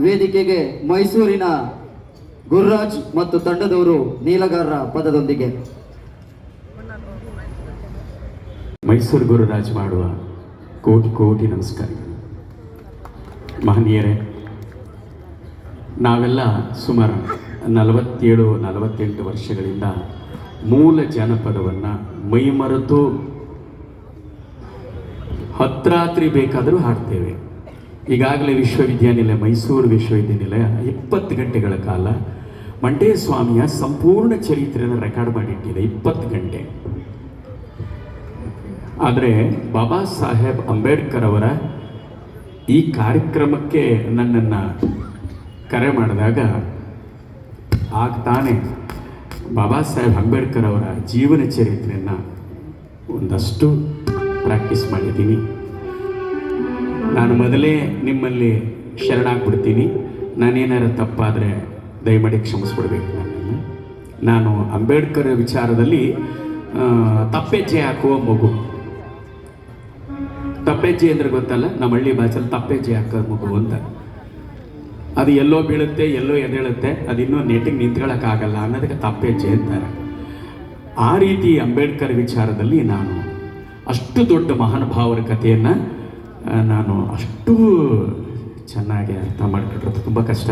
ವೇದಿಕೆಗೆ ಮೈಸೂರಿನ ಗುರುರಾಜ್ ಮತ್ತು ತಂಡದವರು ನೀಲಗಾರರ ಪದದೊಂದಿಗೆ. ಮೈಸೂರು ಗುರುರಾಜ್ ಮಾಡುವ ಕೋಟಿ ಕೋಟಿ ನಮಸ್ಕಾರಗಳು. ಮಹನೀಯರೇ, ನಾವೆಲ್ಲ ಸುಮಾರು 47-48 ವರ್ಷಗಳಿಂದ ಮೂಲ ಜಾನಪದವನ್ನು ಮೈಮರೆತು ಹತ್ರಾತ್ರಿ ಬೇಕಾದರೂ ಹಾಡ್ತೇವೆ. ಈಗಾಗಲೇ ವಿಶ್ವವಿದ್ಯಾನಿಲಯ, ಮೈಸೂರು ವಿಶ್ವವಿದ್ಯಾನಿಲಯ 20 ಗಂಟೆಗಳ ಕಾಲ ಮಂಟೇ ಸ್ವಾಮಿಯ ಸಂಪೂರ್ಣ ಚರಿತ್ರೆಯನ್ನು ರೆಕಾರ್ಡ್ ಮಾಡಿಟ್ಟಿದೆ, 20 ಗಂಟೆ. ಆದರೆ ಬಾಬಾ ಸಾಹೇಬ್ ಅಂಬೇಡ್ಕರ್ ಅವರ ಈ ಕಾರ್ಯಕ್ರಮಕ್ಕೆ ನನ್ನನ್ನು ಕರೆ ಮಾಡಿದಾಗ ಆಗ ತಾನೇ ಬಾಬಾ ಸಾಹೇಬ್ ಅಂಬೇಡ್ಕರ್ ಅವರ ಜೀವನ ಚರಿತ್ರೆಯನ್ನು ಒಂದಷ್ಟು ಪ್ರಾಕ್ಟೀಸ್ ಮಾಡಿದ್ದೀನಿ. ನಾನು ಮೊದಲೇ ನಿಮ್ಮಲ್ಲಿ ಶರಣಾಗ್ಬಿಡ್ತೀನಿ. ನಾನೇನಾರು ತಪ್ಪಾದರೆ ದಯಮಾಡಿ ಕ್ಷಮಿಸ್ಬಿಡ್ಬೇಕು ನನ್ನನ್ನು. ನಾನು ಅಂಬೇಡ್ಕರ್ ವಿಚಾರದಲ್ಲಿ ತಪ್ಪೆಜ್ಜೆ ಹಾಕುವ ಮಗು. ತಪ್ಪೆಜ್ಜೆ ಅಂದರೆ ಗೊತ್ತಲ್ಲ, ನಮ್ಮ ಹಳ್ಳಿ ಭಾಷೆಯಲ್ಲಿ ತಪ್ಪೆಜ್ಜೆ ಹಾಕೋ ಮಗು ಅಂತ. ಅದು ಎಲ್ಲೋ ಬೀಳುತ್ತೆ, ಎಲ್ಲೋ ಎದ್ದೇಳುತ್ತೆ, ಅದಿನ್ನೂ ನೆಟ್ಟಿಗೆ ನಿಂತ್ಕೊಳ್ಳೋಕ್ಕಾಗಲ್ಲ ಅನ್ನೋದಕ್ಕೆ ತಪ್ಪೆಜ್ಜೆ ಅಂತಾರೆ. ಆ ರೀತಿ ಅಂಬೇಡ್ಕರ್ ವಿಚಾರದಲ್ಲಿ ನಾನು ಅಷ್ಟು ದೊಡ್ಡ ಮಹಾನುಭಾವರ ಕಥೆಯನ್ನು ನಾನು ಅಷ್ಟು ಚೆನ್ನಾಗಿ ಅರ್ಥ ಮಾಡಿಕೊಟ್ರೆ ತುಂಬ ಕಷ್ಟ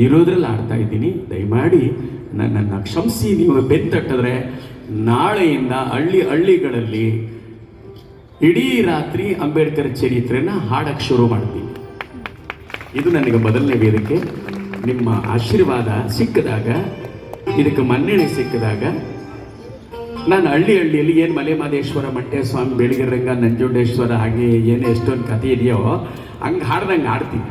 ಇರೋದ್ರಲ್ಲಿ ಆಡ್ತಾ ಇದ್ದೀನಿ. ದಯಮಾಡಿ ನನ್ನನ್ನು ಕ್ಷಮಿಸಿ. ನೀವು ಬೆಂತಟ್ಟಿದ್ರೆ ನಾಳೆಯಿಂದ ಹಳ್ಳಿಗಳಲ್ಲಿ ಇಡೀ ರಾತ್ರಿ ಅಂಬೇಡ್ಕರ್ ಚರಿತ್ರೆನ ಹಾಡಕ್ಕೆ ಶುರು ಮಾಡ್ತೀನಿ. ಇದು ನನಗೆ ಮೊದಲನೇ ವೇದಿಕೆ. ನಿಮ್ಮ ಆಶೀರ್ವಾದ ಸಿಕ್ಕಿದಾಗ, ಇದಕ್ಕೆ ಮನ್ನಣೆ ಸಿಕ್ಕಿದಾಗ ನಾನು ಹಳ್ಳಿಯಲ್ಲಿ ಏನು ಮಲೆಮಹದೇಶ್ವರ, ಮಂಟೇ ಸ್ವಾಮಿ, ಬೆಳಗಿರಂಗ, ನಂಜುಂಡೇಶ್ವರ, ಹಾಗೆ ಏನು ಎಷ್ಟೊಂದು ಕಥೆ ಇದೆಯೋ ಹಂಗೆ ಹಾಡ್ದಂಗೆ ಹಾಡ್ತೀನಿ.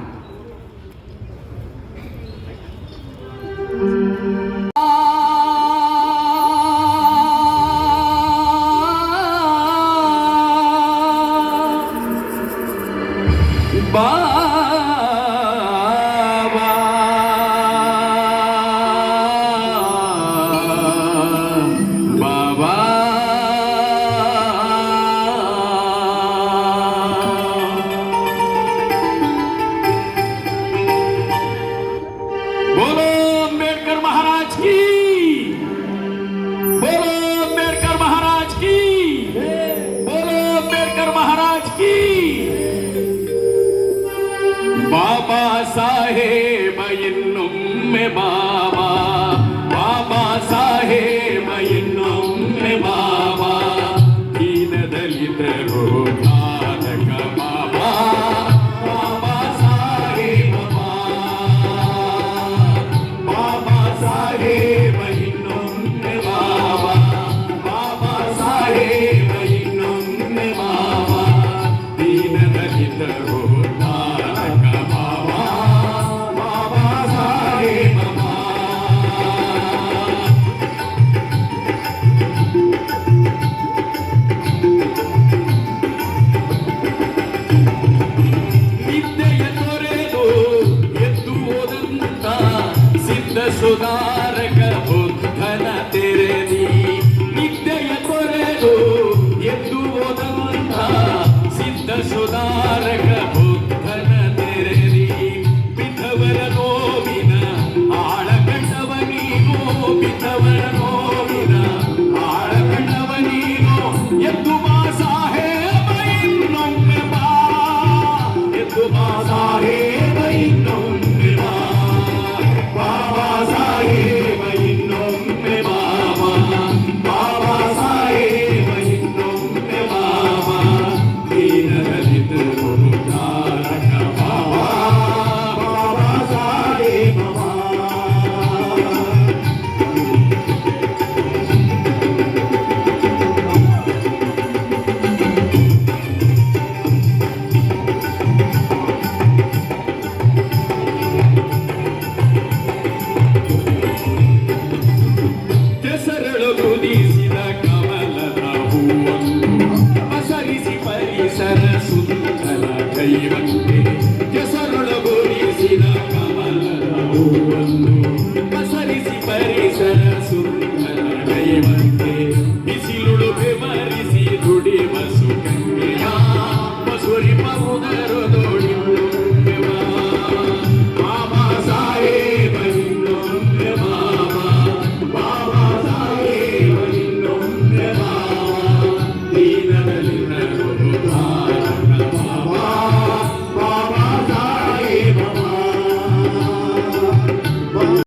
ಬಾಬಾ ಸಾಹೇಬ ಇನ್ನೊಮ್ಮೆ ಬಾಬಾ, ಬಾಬಾ ಸಾಹೇಬ ಇನ್ನೊಮ್ಮೆ ಬಾಬಾ, ದೀನ ದಲಿತರು ಧಾರಕ ಬಾಬಾ, ಬಾಬಾ ಸಾಹೇಬ ಬಾಬಾ ಸಾಹೇಬ ಇನ್ನೊಮ್ಮೆ ಬಾಬಾ, ಬಾಬಾ ಸಾಹೇಬ ಇನ್ನೊಮ್ಮೆ ಬಾಬಾ, ದೀನ ದಲಿತರು ಸುಧಾ